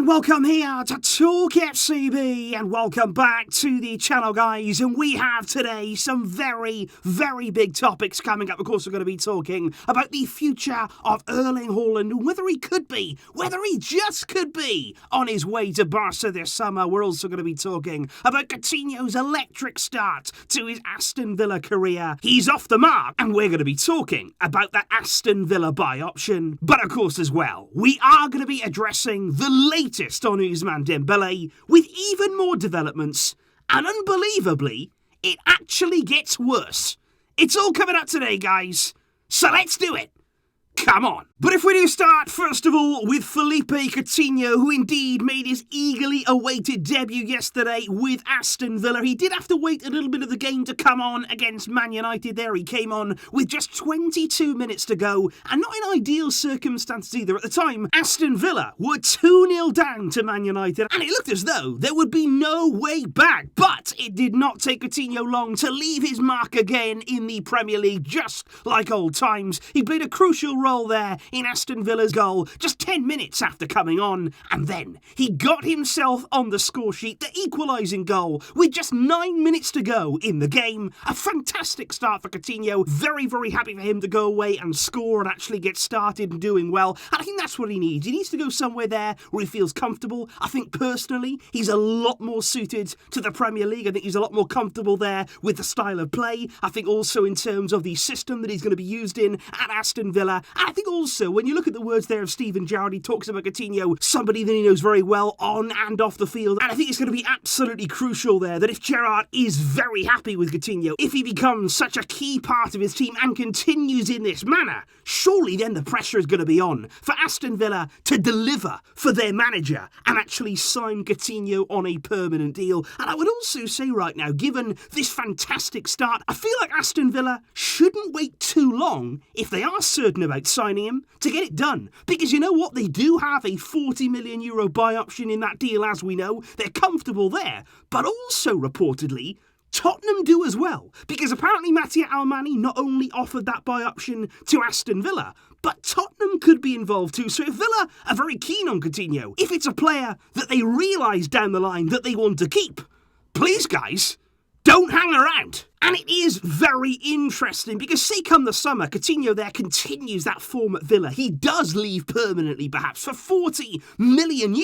and welcome here to TalkFCB, and welcome back to the channel, guys. And we have today some very, very big topics coming up. Of course, we're going to be talking about the future of Erling Haaland, whether he just could be on his way to Barca this summer. We're also going to be talking about Coutinho's electric start to his Aston Villa career. He's off the mark, and we're going to be talking about the Aston Villa buy option. But of course, as well, we are going to be addressing the latest on Ousmane Dembélé with even more developments, and unbelievably, it actually gets worse. It's all coming up today, guys, so let's do it. Come on. But if we do start, first of all, with Philippe Coutinho, who indeed made his eagerly awaited debut yesterday with Aston Villa. He did have to wait a little bit of the game to come on against Man United there. He came on with just 22 minutes to go, and not in ideal circumstances either. At the time, Aston Villa were 2-0 down to Man United, and it looked as though there would be no way back. But it did not take Coutinho long to leave his mark again in the Premier League, just like old times. He played a crucial role there in Aston Villa's goal just 10 minutes after coming on, and then he got himself on the score sheet, the equalising goal with just 9 minutes to go in the game. A fantastic start for Coutinho. Very, very happy for him to go away and score and actually get started and doing well. And I think that's what he needs. He needs to go somewhere there where he feels comfortable. I think personally he's a lot more suited to the Premier League. I think he's a lot more comfortable there with the style of play. I think also in terms of the system that he's going to be used in at Aston Villa. And I think also, when you look at the words there of Steven Gerrard, he talks about Coutinho, somebody that he knows very well on and off the field. And I think it's going to be absolutely crucial there that if Gerrard is very happy with Coutinho, if he becomes such a key part of his team and continues in this manner, surely then the pressure is going to be on for Aston Villa to deliver for their manager and actually sign Coutinho on a permanent deal. And I would also say right now, given this fantastic start, I feel like Aston Villa shouldn't wait too long if they are certain about signing him to get it done, because you know what, they do have a €40 million buy option in that deal, as we know. They're comfortable there, but also reportedly Tottenham do as well, because apparently Mattia Almani not only offered that buy option to Aston Villa, but Tottenham could be involved too. So if Villa are very keen on Coutinho, if it's a player that they realise down the line that they want to keep, please guys, don't hang around. And it is very interesting because say come the summer, Coutinho there continues that form at Villa. He does leave permanently perhaps for €40 million.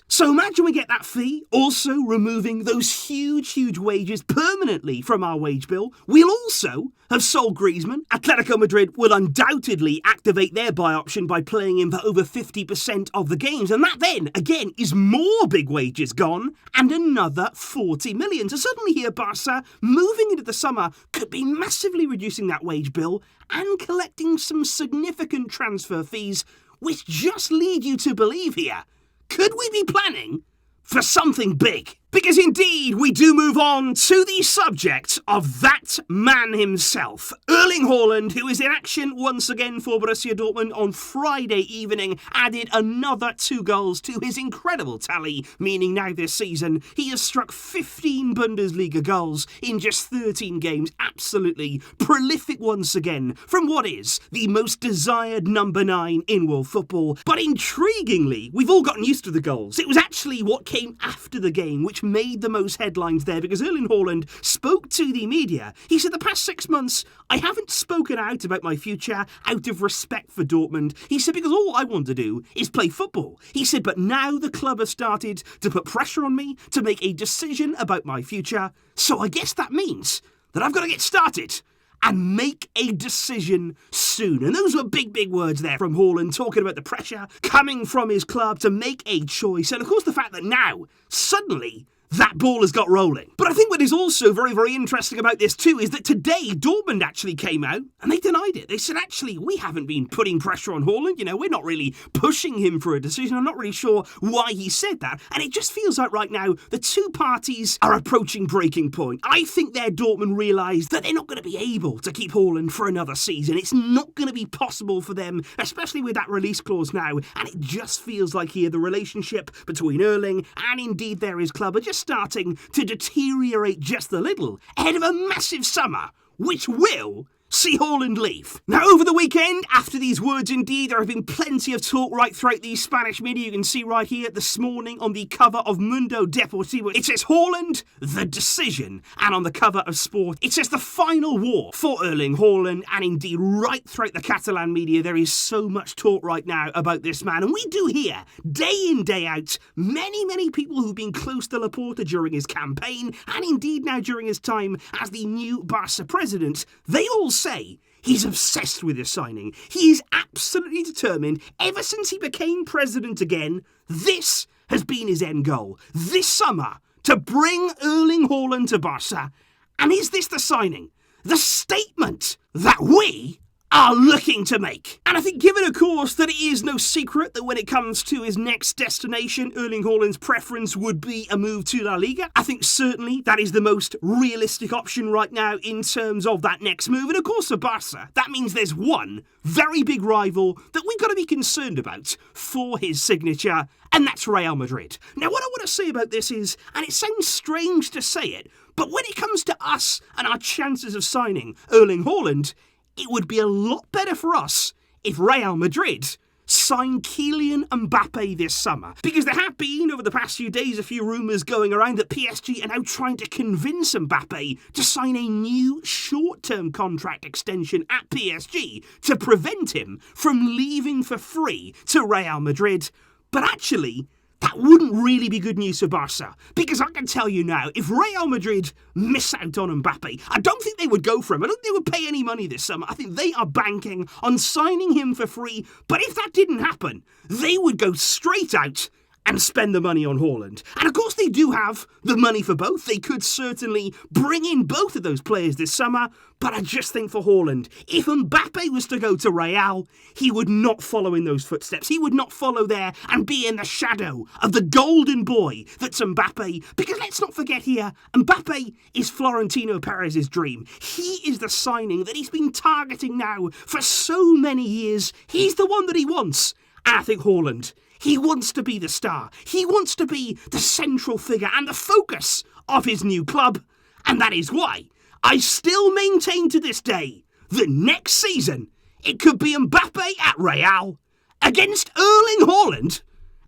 So imagine we get that fee, also removing those huge wages permanently from our wage bill. We'll also have sold Griezmann. Atletico Madrid will undoubtedly activate their buy option by playing him for over 50% of the games. And that then, again, is more big wages gone and another 40 million. So suddenly here, Barca, moving into the summer, could be massively reducing that wage bill and collecting some significant transfer fees, which just lead you to believe here, could we be planning for something big? Because indeed, we do move on to the subject of that man himself. Erling Haaland, who is in action once again for Borussia Dortmund on Friday evening, added another 2 goals to his incredible tally, meaning now this season he has struck 15 Bundesliga goals in just 13 games. Absolutely prolific once again from what is the most desired number 9 in world football. But intriguingly, we've all gotten used to the goals. It was actually what came after the game which made the most headlines there, because Erling Haaland spoke to the media. He said, the past 6 months, I haven't spoken out about my future out of respect for Dortmund. He said, because all I want to do is play football. He said, but now the club has started to put pressure on me to make a decision about my future. So I guess that means that I've got to get started and make a decision soon. And those were big words there from Haaland, talking about the pressure coming from his club to make a choice. And of course the fact that now, suddenly, that ball has got rolling. But I think what is also very interesting about this too is that today Dortmund actually came out and they denied it. They said, actually, we haven't been putting pressure on Haaland. You know, we're not really pushing him for a decision. I'm not really sure why he said that. And it just feels like right now the two parties are approaching breaking point. I think their Dortmund realise that they're not going to be able to keep Haaland for another season. It's not going to be possible for them, especially with that release clause now. And it just feels like here the relationship between Erling and indeed there his club are just starting to deteriorate just a little ahead of a massive summer, which will see Haaland leave. Now, over the weekend, after these words indeed, there have been plenty of talk right throughout the Spanish media. You can see right here this morning on the cover of Mundo Deportivo, it says Haaland, the decision. And on the cover of Sport, it says the final war for Erling Haaland. And indeed, right throughout the Catalan media, there is so much talk right now about this man. And we do hear, day in, day out, many people who've been close to Laporta during his campaign, and indeed now during his time as the new Barca president, they all say he's obsessed with this signing. He is absolutely determined, ever since he became president again, this has been his end goal. This summer, to bring Erling Haaland to Barca. And is this the signing? The statement that we are looking to make. And I think given, of course, that it is no secret that when it comes to his next destination, Erling Haaland's preference would be a move to La Liga. I think certainly that is the most realistic option right now in terms of that next move. And of course for Barca, that means there's one very big rival that we've got to be concerned about for his signature, and that's Real Madrid. Now what I want to say about this is, and it sounds strange to say it, but when it comes to us and our chances of signing Erling Haaland, it would be a lot better for us if Real Madrid signed Kylian Mbappe this summer. Because there have been, over the past few days, a few rumours going around that PSG are now trying to convince Mbappe to sign a new short-term contract extension at PSG to prevent him from leaving for free to Real Madrid. But actually, that wouldn't really be good news for Barca, because I can tell you now, if Real Madrid miss out on Mbappe, I don't think they would go for him. I don't think they would pay any money this summer. I think they are banking on signing him for free. But if that didn't happen, they would go straight out and spend the money on Haaland. And of course they do have the money for both. They could certainly bring in both of those players this summer, but I just think for Haaland, if Mbappe was to go to Real, he would not follow in those footsteps. He would not follow there and be in the shadow of the golden boy that's Mbappe. Because let's not forget here, Mbappe is Florentino Perez's dream. He is the signing that he's been targeting now for so many years. He's the one that he wants. And I think Haaland, he wants to be the star. He wants to be the central figure and the focus of his new club. And that is why I still maintain to this day that next season it could be Mbappe at Real against Erling Haaland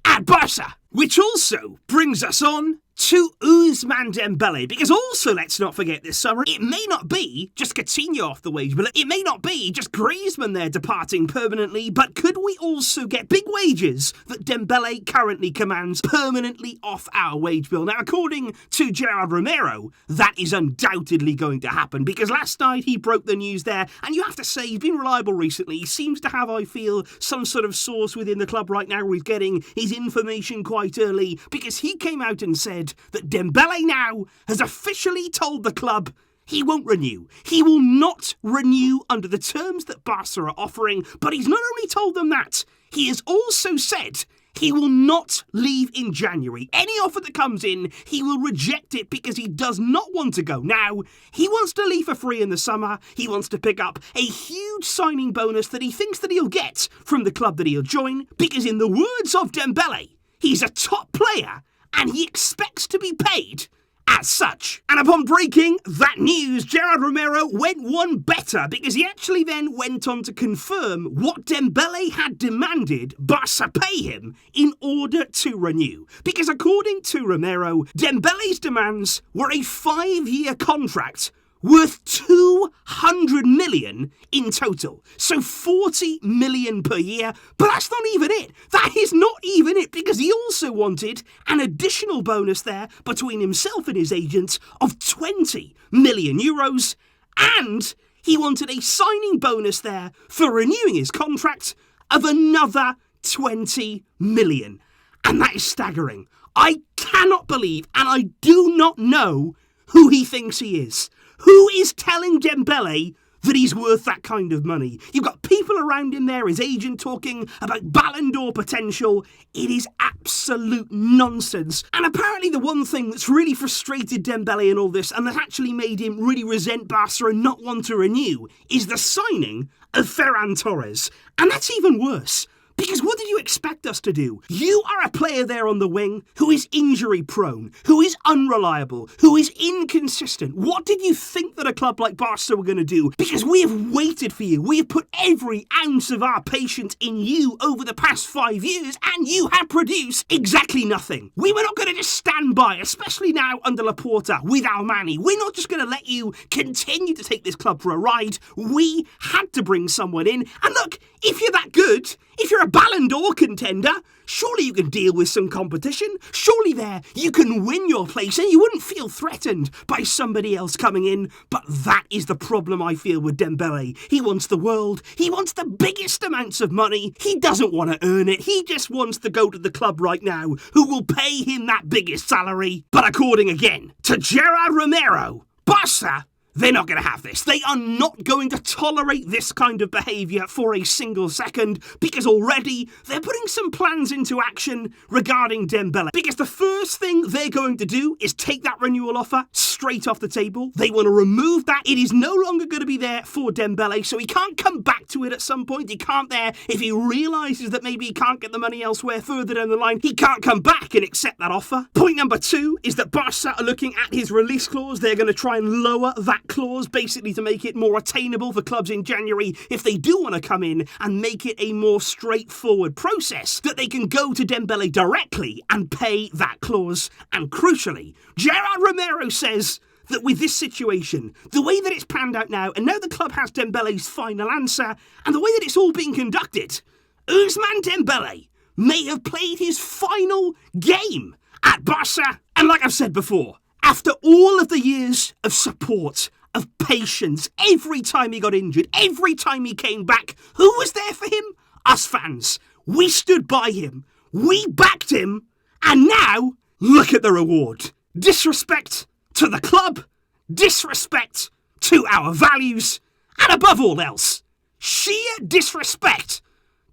at Barca. Which also brings us on to Ousmane Dembele, because also let's not forget this summer, it may not be just Coutinho off the wage bill, it may not be just Griezmann there departing permanently, but could we also get big wages that Dembele currently commands permanently off our wage bill? Now, according to Gerard Romero, that is undoubtedly going to happen, because last night he broke the news there, and you have to say he's been reliable recently. He seems to have, I feel, some sort of source within the club right now where he's getting his information quite early, because he came out and said that Dembele now has officially told the club he won't renew. He will not renew under the terms that Barca are offering, but he's not only told them that, he has also said he will not leave in January. Any offer that comes in, he will reject it because he does not want to go now. He wants to leave for free in the summer. He wants to pick up a huge signing bonus that he thinks that he'll get from the club that he'll join, because in the words of Dembele, he's a top player and he expects to be paid as such. And upon breaking that news, Gerard Romero went one better, because he actually then went on to confirm what Dembele had demanded Barca pay him in order to renew. Because according to Romero, Dembele's demands were a 5-year contract worth 200 million in total. So 40 million per year. But that's not even it. That is not even it, because he also wanted an additional bonus there between himself and his agent of 20 million euros. And he wanted a signing bonus there for renewing his contract of another 20 million. And that is staggering. I cannot believe, and I do not know who he thinks he is. Who is telling Dembele that he's worth that kind of money? You've got people around him there, his agent, talking about Ballon d'Or potential. It is absolute nonsense. And apparently the one thing that's really frustrated Dembele in all this, and that actually made him really resent Barca and not want to renew, is the signing of Ferran Torres. And that's even worse, Because what did you expect us to do? You are a player there on the wing who is injury prone, who is unreliable, who is inconsistent. What did you think that a club like Barca were going to do? Because we have waited for you. We have put every ounce of our patience in you over the past 5 years, and you have produced exactly nothing. We were not going to just stand by, especially now under Laporta with Almani. We're not just going to let you continue to take this club for a ride. We had to bring someone in. And look, if you're that good, if you're a Ballon d'Or contender, surely you can deal with some competition. Surely there you can win your place and you wouldn't feel threatened by somebody else coming in. But that is the problem I feel with Dembele. He wants the world. He wants the biggest amounts of money. He doesn't want to earn it. He just wants to go to the club right now who will pay him that biggest salary. But according again to Gerard Romero, Barca, they're not going to have this. They are not going to tolerate this kind of behaviour for a single second, because already they're putting some plans into action regarding Dembele. Because the first thing they're going to do is take that renewal offer straight off the table. They want to remove that. It is no longer going to be there for Dembele, so he can't come back to it at some point. He can't there. If he realises that maybe he can't get the money elsewhere further down the line, he can't come back and accept that offer. Point number 2 is that Barca are looking at his release clause. They're going to try and lower that clause, basically to make it more attainable for clubs in January if they do want to come in and make it a more straightforward process, that they can go to Dembele directly and pay that clause. And crucially, Gerard Romero says that with this situation, the way that it's panned out now, and now the club has Dembele's final answer, and the way that it's all being conducted, Ousmane Dembele may have played his final game at Barca. And like I've said before, after all of the years of support, of patience, every time he got injured, every time he came back, who was there for him? Us fans. We stood by him. We backed him. And now, look at the reward. Disrespect to the club, disrespect to our values, and above all else, sheer disrespect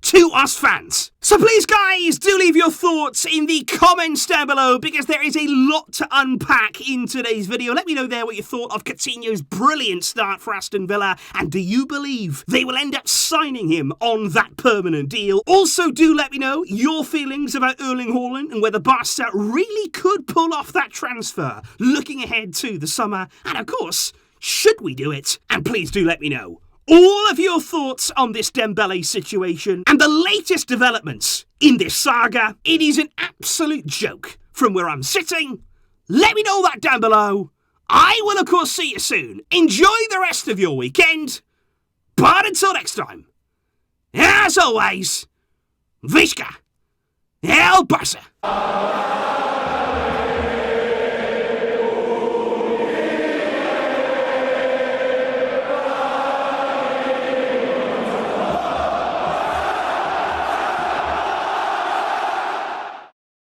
to us fans. So please guys, do leave your thoughts in the comments down below, because there is a lot to unpack in today's video. Let me know there what you thought of Coutinho's brilliant start for Aston Villa, and do you believe they will end up signing him on that permanent deal? Also, do let me know your feelings about Erling Haaland and whether Barca really could pull off that transfer looking ahead to the summer. And of course, should we do it? And please do let me know all of your thoughts on this Dembele situation and the latest developments in this saga. It is an absolute joke from where I'm sitting. Let me know that down below. I will, of course, see you soon. Enjoy the rest of your weekend. But until next time, as always, Visca El Barça.